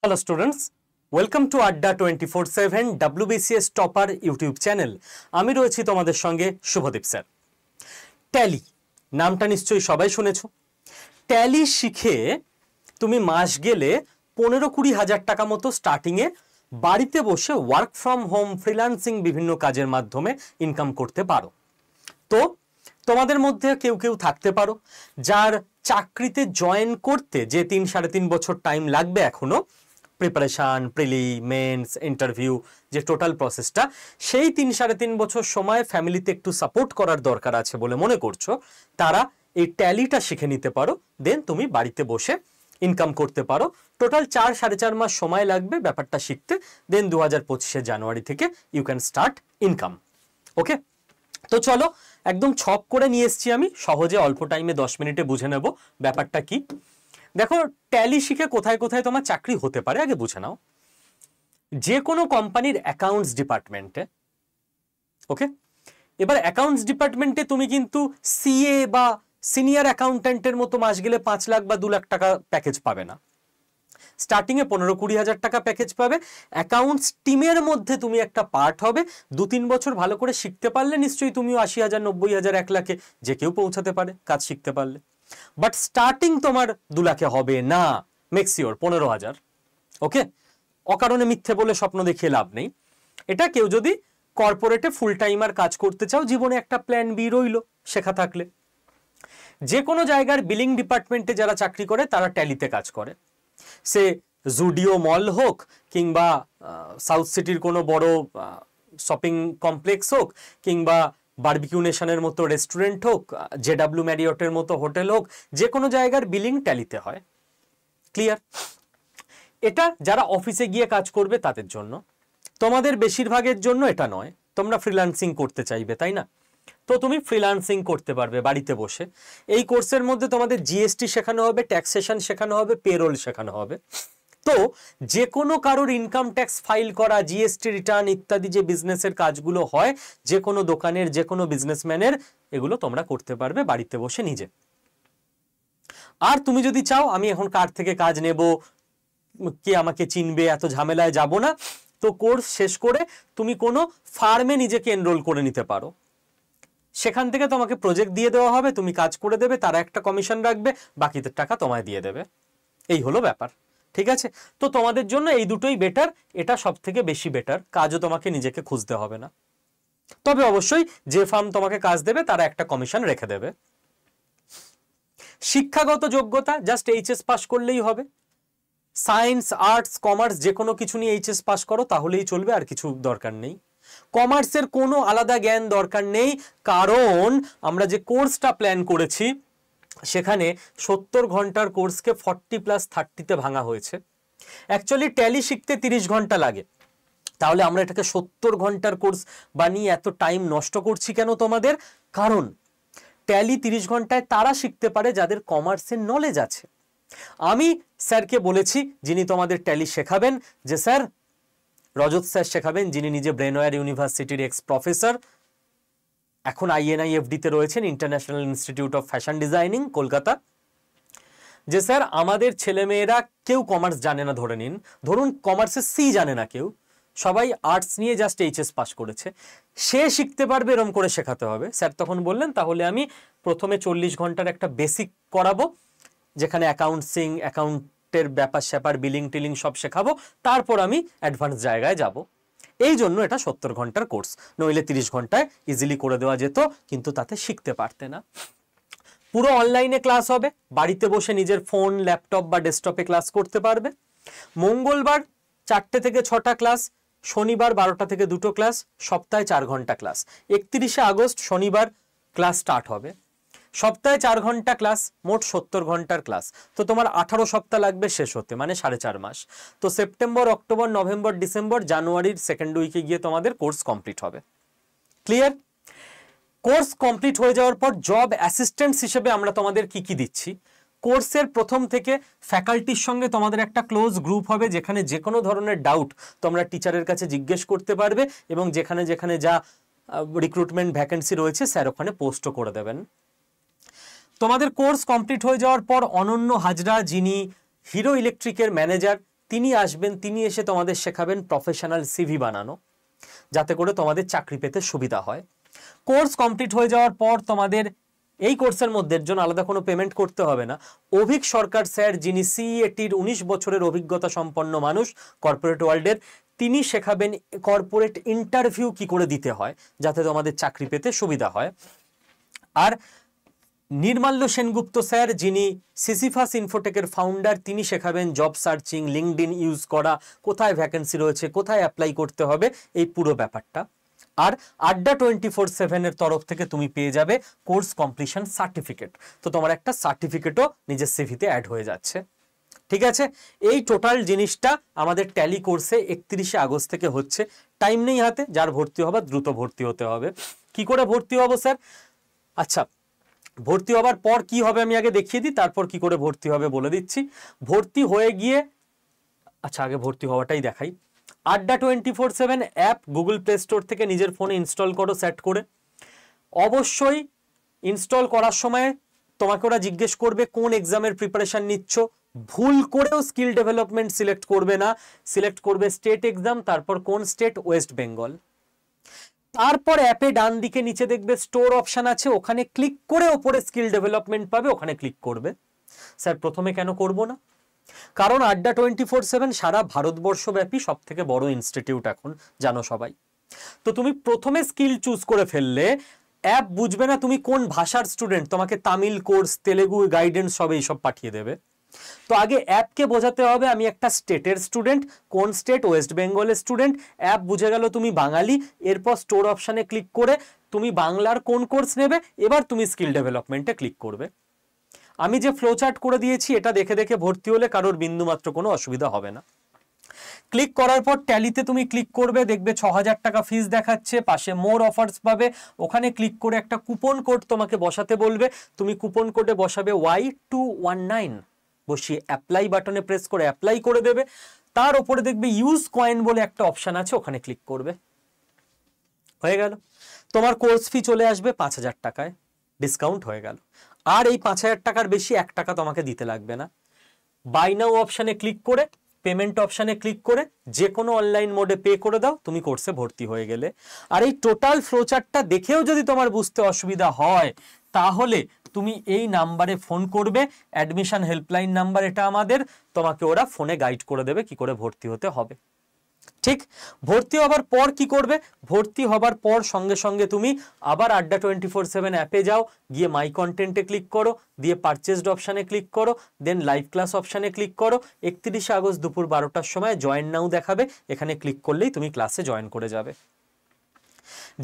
Hello students, welcome to Adda 24/7 WBCS Topper YouTube channel. আমি রয়েছি তোমাদের সঙ্গে শুভদীপ স্যার। ট্যালি নামটা নিশ্চয়ই সবাই শুনেছো। ট্যালি শিখে তুমি মাস গেলে 15-20 হাজার টাকা মতো স্টার্টিংয়ে বাড়িতে বসে ওয়ার্ক ফ্রম হোম ফ্রিল্যান্সিং বিভিন্ন কাজের মাধ্যমে ইনকাম করতে পারো। তো তোমাদের মধ্যে কেউ কেউ থাকতে পারো যার চাকরিতে জয়েন করতে যে 3-3.5 বছর টাইম লাগবে এখনো, প্রিপারেশন, প্রিলি, মেন্স, ইন্টারভিউ, যে টোটাল প্রসেসটা, সেই 3-3.5 বছর সময় ফ্যামিলিতে একটু সাপোর্ট করার দরকার আছে বলে মনে করছো, তারা এই ট্যালিটা শিখে নিতে পারো। দেন তুমি বাড়িতে বসে ইনকাম করতে পারো। টোটাল 4-4.5 মাস সময় লাগবে ব্যাপারটা শিখতে। দেন 2025 জানুয়ারি থেকে ইউ ক্যান স্টার্ট ইনকাম। ওকে, তো চলো একদম ছক করে নিয়ে এসেছি আমি, সহজে অল্প টাইমে 10 মিনিটে বুঝে নেব ব্যাপারটা কি। দেখো, ট্যালি শিখে কোথায় কোথায় তোমার চাকরি হতে পারে আগে বুঝে নাও। যে কোনো কোম্পানির অ্যাকাউন্টস ডিপার্টমেন্টে, ওকে, এবার অ্যাকাউন্টস ডিপার্টমেন্টে তুমি কিন্তু সিএ বা সিনিয়র অ্যাকাউন্ট্যান্টের মতো মাস গেলে 5 লাখ বা 2 লাখ টাকা প্যাকেজ পাবে না। স্টার্টিংয়ে 15-20 হাজার টাকা প্যাকেজ পাবে। অ্যাকাউন্টস টিমের মধ্যে তুমি একটা পার্ট হবে। 2-3 বছর ভালো করে শিখতে পারলে নিশ্চয়ই তুমিও 80,000, 90,000, 1 লাখে যে কেউ পৌঁছাতে পারে কাজ শিখতে পারলে। বাট স্টার্টিং তোমার 2 লাখে হবে না, মেক্সিওর 15,000। ওকে, অকারণে মিথ্যে বলে স্বপ্ন দেখিয়ে লাভ নেই। এটা কেউ যদি কর্পোরেটে ফুল টাইমার কাজ করতে চাও, জীবনে একটা প্ল্যান বি রইল শেখা থাকলে। যে কোনো জায়গার বিলিং ডিপার্টমেন্টে যারা চাকরি করে তারা ট্যালিতে কাজ করে। সে জুডিও মল হোক, কিংবা সাউথ সিটির কোনো বড় শপিং কমপ্লেক্স হোক, কিংবা বারবিকিউ নেশনের মতো রেস্টুরেন্ট হোক, জেডাব্লিউ ম্যারিয়টের মতো হোটেল হোক, যে কোনো জায়গার বিলিং ট্যালিতে হয়। ক্লিয়ার? এটা যারা অফিসে গিয়ে কাজ করবে তাদের জন্য। তোমাদের বেশিরভাগের জন্য এটা নয়, তোমরা ফ্রিল্যান্সিং করতে চাইবে, তাই না? তো তুমি ফ্রিল্যান্সিং করতে পারবে বাড়িতে বসে। এই কোর্সের মধ্যে তোমাদের জিএসটি শেখানো হবে, ট্যাক্সেশন শেখানো হবে, পেরোল শেখানো হবে। তো যে কোনো কারোর ইনকাম ট্যাক্স ফাইল করা, জিএসটি রিটার্ন ইত্যাদি যে বিজনেসের কাজগুলো হয়, যে কোনো দোকানের, যে কোনো বিজনেসম্যানের, এগুলো তোমরা করতে পারবে বাড়িতে বসে নিজে। আর তুমি যদি চাও আমি এখন কার থেকে কাজ নেব, কে আমাকে চিনবে, এত ঝামেলায় যাব না, তো কোর্স শেষ করে তুমি কোনো ফার্মে নিজেকে এনরোল করে নিতে পারো। সেখান থেকে তোমাকে প্রজেক্ট দিয়ে দেওয়া হবে, তুমি কাজ করে দেবে, তারা একটা কমিশন রাখবে, বাকিদের টাকা তোমায় দিয়ে দেবে। এই হলো ব্যাপার, ঠিক আছে? তো তোমাদের জন্য এই দুটোই বেটার। এটা সব থেকে বেশি বেটার, কাজও তোমাকে নিজেকে খুঁজতে হবে না। তবে অবশ্যই যে ফার্ম তোমাকে কাজ দেবে তারা একটা কমিশন রেখে দেবে। শিক্ষাগত যোগ্যতা জাস্ট এইচএস পাস করলেই হবে। সায়েন্স, আর্টস, কমার্স যে কোনো কিছু নিয়ে এইচএস পাস করো তাহলেই চলবে, আর কিছু দরকার নেই। কমার্সের কোনো আলাদা জ্ঞান দরকার নেই, কারণ আমরা যে কোর্সটা প্ল্যান করেছি সেখানে 70 ঘন্টার কোর্সকে 40+30-তে ভাঙা হয়েছে। অ্যাকচুয়ালি ট্যালি শিখতে 30 ঘন্টা লাগে, তাহলে আমরা এটাকে 70 ঘন্টার কোর্স বানিয়ে এত টাইম নষ্ট করছি কেন তোমাদের? কারণ ট্যালি 30 ঘন্টায় তারা শিখতে পারে যাদের কমার্সের নলেজ আছে। আমি স্যারকে বলেছি, যিনি তোমাদের ট্যালি শেখাবেন, যে স্যার, রজত স্যার শেখাবেন, যিনি নিজে ব্রেনওয়্যার ইউনিভার্সিটির এক্স প্রফেসর, এখন INIFD-তে রয়েছেন, international institute of fashion designing, Kolkata, যে স্যার আমাদের ছেলেমেয়েরা কেউ কমার্স জানে না, ধরুন কমার্সের সি জানে না কেউ, সবাই আর্টস নিয়ে জাস্ট এইচএস পাস করেছে, সে শিখতে পারবে এরম করে শেখাতে হবে। স্যার তখন বললেন তাহলে আমি প্রথমে 40 ঘন্টার একটা বেসিক করাবো, যেখানে অ্যাকাউন্টের ব্যাপার স্যাপার, বিলিং টিলিং সব শেখাবো, তারপর আমি অ্যাডভান্স জায়গায় যাব। এই জন্য এটা 70 ঘন্টার কোর্স, নইলে 30 ঘন্টায় ইজিলি করে দেওয়া যেত, কিন্তু তাতে শিখতে পারতে না। পুরো অনলাইনে ক্লাস হবে, বাড়িতে বসে নিজের ফোন, ল্যাপটপ বা ডেস্কটপে ক্লাস করতে পারবে। মঙ্গলবার 4টে থেকে 6টা ক্লাস, শনিবার 12টা থেকে 2টো ক্লাস, সপ্তাহে 4 ঘন্টা ক্লাস। 31শে আগস্ট শনিবার ক্লাস স্টার্ট হবে। সপ্তাহে 4 ঘন্টা ক্লাস, মোট 70 ঘন্টার ক্লাস। তো তোমার 18 সপ্তাহ লাগবে শেষ হতে, মানে 4.5 মাস। তো সেপ্টেম্বর, অক্টোবর, নভেম্বর, ডিসেম্বর, জানুয়ারির সেকেন্ড উইকে গিয়ে তোমাদের কোর্স কমপ্লিট হবে। ক্লিয়ার? কোর্স কমপ্লিট হয়ে যাওয়ার পর জব অ্যাসিস্ট্যান্ট হিসেবে আমরা তোমাদের কি কি দিচ্ছি। কোর্সের প্রথম থেকে ফ্যাকাল্টির সঙ্গে তোমাদের একটা ক্লোজ গ্রুপ হবে, যেখানে যে কোনো ধরনের ডাউট তোমরা টিচারের কাছে জিজ্ঞেস করতে পারবে, এবং যেখানে যেখানে যা রিক্রুটমেন্ট ভ্যাকেন্সি রয়েছে স্যার ওখানে পোস্টও করে দেবেন। তোমাদের কোর্স কমপ্লিট হয়ে যাওয়ার পর অনন্য হাজরা, যিনি হিরো ইলেকট্রিকের ম্যানেজার, তিনি আসবেন, তিনি এসে তোমাদের শেখাবেন প্রফেশনাল সিভি বানানো, যাতে করে তোমাদের চাকরি পেতে সুবিধা হয়। কোর্স কমপ্লিট হয়ে যাওয়ার পর তোমাদের এই কোর্সের মধ্যে এর জন্য আলাদা কোনো পেমেন্ট করতে হবে না। অভিক সরকার স্যার, যিনি সিইএটির 19 বছরের অভিজ্ঞতা সম্পন্ন মানুষ কর্পোরেট ওয়ার্ল্ডের, তিনি শেখাবেন কর্পোরেট ইন্টারভিউ কি করে দিতে হয়, যাতে তোমাদের চাকরি পেতে সুবিধা হয়। আর নির্মাল্য সেনগুপ্ত স্যার, যিনি সিসিফাস ইনফোটেকের ফাউন্ডার, তিনি শেখাবেন জব সার্চিং, লিঙ্কডইন ইউজ করা, কোথায় ভ্যাকেন্সি রয়েছে, কোথায় অ্যাপ্লাই করতে হবে, এই পুরো ব্যাপারটা। আর আড্ডা 24/7 এর তরফ থেকে তুমি পেয়ে যাবে কোর্স কমপ্লিশন সার্টিফিকেট। তো তোমার একটা সার্টিফিকেটও নিজের সিভিতে অ্যাড হয়ে যাচ্ছে। ঠিক আছে, এই টোটাল জিনিসটা আমাদের ট্যালি কোর্সে 31শে আগস্ট থেকে হচ্ছে। টাইম নেই হাতে, যার ভর্তি হবার দ্রুত ভর্তি হতে হবে। কি করে ভর্তি হবো স্যার? আচ্ছা, ভর্তি হবার পর কি হবে আমি আগে দেখিয়ে দিই, তারপর কি করে ভর্তি হবে বলে দিচ্ছি। ভর্তি হয়ে গিয়ে, আচ্ছা আগে ভর্তি হওয়াটাই দেখাই। আড্ডা 24/7 অ্যাপ গুগল প্লে স্টোর থেকে নিজের ফোনে ইনস্টল করো সেট করে। অবশ্যই ইনস্টল করার সময় তোমাকে ওরা জিজ্ঞেস করবে কোন এক্সামের প্রিপারেশন নিচ্ছ। ভুল করেও স্কিল ডেভেলপমেন্ট সিলেক্ট করবে না, সিলেক্ট করবে স্টেট এক্সাম, তারপর কোন স্টেট, ওয়েস্ট বেঙ্গল। তারপর অ্যাপে ডান দিকে নিচে দেখবে স্টোর অপশন আছে, ওখানে ক্লিক করে ওপরে স্কিল ডেভেলপমেন্ট পাবে, ওখানে ক্লিক করবে। স্যার প্রথমে কেন করব না? কারণ আড্ডা 24/7 সারা ভারতবর্ষব্যাপী সব থেকে বড় ইনস্টিটিউট এখন, জানো সবাই। তো তুমি প্রথমে স্কিল চুজ করে ফেললে অ্যাপ বুঝবে না তুমি কোন ভাষার স্টুডেন্ট, তোমাকে তামিল কোর্স, তেলেগু গাইডেন্স সব এইসব পাঠিয়ে দেবে। তো আগে অ্যাপকে বোঝাতে হবে আমি একটা স্টেটের স্টুডেন্ট, কোন স্টেট, ওয়েস্ট বেঙ্গলের স্টুডেন্ট। অ্যাপ বুঝে গেল তুমি বাঙালি, এরপর স্টোর অপশানে ক্লিক করে তুমি বাংলার কোন কোর্স নেবে, এবার তুমি স্কিল ডেভেলপমেন্টে ক্লিক করবে। আমি যে ফ্লো চার্ট করে দিয়েছি এটা দেখে দেখে ভর্তি হলে কারোর বিন্দুমাত্র কোনো অসুবিধা হবে না। ক্লিক করার পর ট্যালিতে তুমি ক্লিক করবে, দেখবে 6000 টাকা ফিস দেখাচ্ছে, পাশে মোর অফার্স পাবে, ওখানে ক্লিক করে একটা কুপন কোড তোমাকে বসাতে বলবে, তুমি কুপন কোডে বসাবে Y219, বসিয়ে অ্যাপ্লাই বাটনে প্রেস করে অ্যাপ্লাই করে দেবে। তার উপরে দেখবে ইউজ কয়েন বলে একটা অপশন আছে, ওখানে ক্লিক করবে। হয়ে গেল, তোমার কোর্স ফি চলে আসবে 5000 টাকায়, ডিসকাউন্ট হয়ে গেল। আর এই 5000 টাকার বেশি 1 টাকা তোমাকে দিতে লাগবে না। বাই নাও অপশানে ক্লিক করে, পেমেন্ট অপশানে ক্লিক করে যে কোনো অনলাইন মোডে পে করে দাও, তুমি কোর্সে ভর্তি হয়ে গেলে। আর এই টোটাল ফ্লোচার্টটা দেখেও যদি তোমার বুঝতে অসুবিধা হয়, তাহলে তুমি এই নাম্বারে ফোন করবে, অ্যাডমিশন হেল্পলাইন নাম্বার এটা আমাদের, তোমাকে ওরা ফোনে গাইড করে দেবে কি করে ভর্তি হতে হবে। ঠিক, ভর্তি হবার পর কি করবে? ভর্তি হবার পর সঙ্গে সঙ্গে তুমি আবার আড্ডা 24/7 অ্যাপে যাও, গিয়ে মাই কন্টেন্টে ক্লিক করো, দিয়ে পারচেসড অপশানে ক্লিক করো, দেন লাইভ ক্লাস অপশানে ক্লিক করো। 31শে আগস্ট দুপুর 12টার সময় জয়েন নাও দেখাবে, এখানে ক্লিক করলেই তুমি ক্লাসে জয়েন করে যাবে।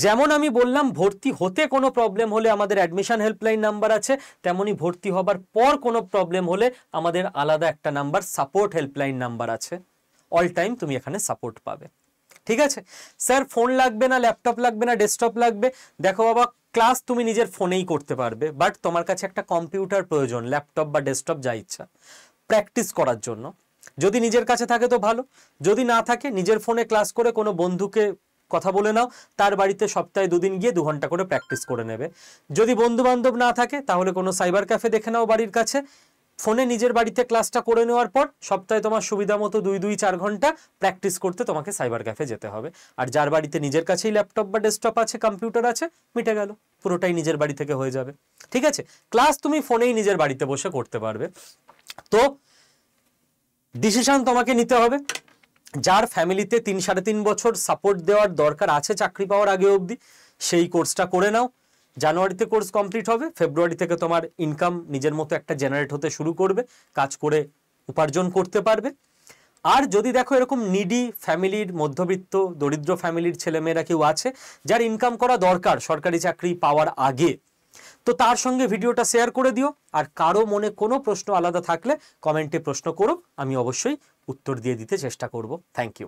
যেমন আমি বললাম ভর্তি হতে কোনো প্রবলেম হলে আমাদের অ্যাডমিশন হেল্পলাইন নাম্বার আছে, তেমনি ভর্তি হবার পর কোনো প্রবলেম হলে আমাদের আলাদা একটা নাম্বার সাপোর্ট হেল্পলাইন নাম্বার আছে। অল টাইম তুমি এখানে সাপোর্ট পাবে। ঠিক আছে স্যার, ফোন লাগবে না, ল্যাপটপ লাগবে না, ডেস্কটপ লাগবে? দেখো বাবা, ক্লাস তুমি নিজের ফোনেই করতে পারবে, বাট তোমার কাছে একটা কম্পিউটার প্রয়োজন, ল্যাপটপ বা ডেস্কটপ যা ইচ্ছা, প্র্যাকটিস করার জন্য। যদি নিজের কাছে থাকে তো ভালো, যদি না থাকে নিজের ফোনে ক্লাস করে কোনো বন্ধুকে কথা বলে নাও, তার বাড়িতে সপ্তাহে 2 দিন গিয়ে 2 ঘন্টা করে প্র্যাকটিস করে নেবে। যদি বন্ধু বান্ধব না থাকে তাহলে কোনো সাইবার ক্যাফে দেখে নাও বাড়ির কাছে, ফোনে নিজের বাড়িতে ক্লাসটা করে নেওয়ার পর সপ্তাহে তোমার সুবিধা মতো 2-4 ঘন্টা প্র্যাকটিস করতে তোমাকে সাইবার ক্যাফে যেতে হবে। আর যার বাড়িতে নিজের কাছেই ল্যাপটপ বা ডেস্কটপ আছে, কম্পিউটার আছে, মিটে গেল, পুরোটাই নিজের বাড়ি থেকে হয়ে যাবে। ঠিক আছে, ক্লাস তুমি ফোনেই নিজের বাড়িতে বসে করতে পারবে। তো ডিসিশন তোমাকে নিতে হবে। যার ফ্যামিলিতে 3-3.5 বছর সাপোর্ট দেওয়ার দরকার আছে চাকরি পাওয়ার আগে অবধি, সেই কোর্সটা করে নাও। জানুয়ারিতে কোর্স কমপ্লিট হবে, ফেব্রুয়ারি থেকে তোমার ইনকাম নিজের মতো একটা জেনারেট হতে শুরু করবে, কাজ করে উপার্জন করতে পারবে। আর যদি দেখো এরকম নিডি ফ্যামিলির, মধ্যবিত্ত দরিদ্র ফ্যামিলির ছেলেমেয়েরা কেউ আছে যার ইনকাম করা দরকার সরকারি চাকরি পাওয়ার আগে, তো তার সঙ্গে ভিডিওটা শেয়ার করে দিও। আর কারো মনে কোনো প্রশ্ন আলাদা থাকলে কমেন্টে প্রশ্ন করো, আমি অবশ্যই উত্তর দিয়ে দিতে চেষ্টা করব। Thank you.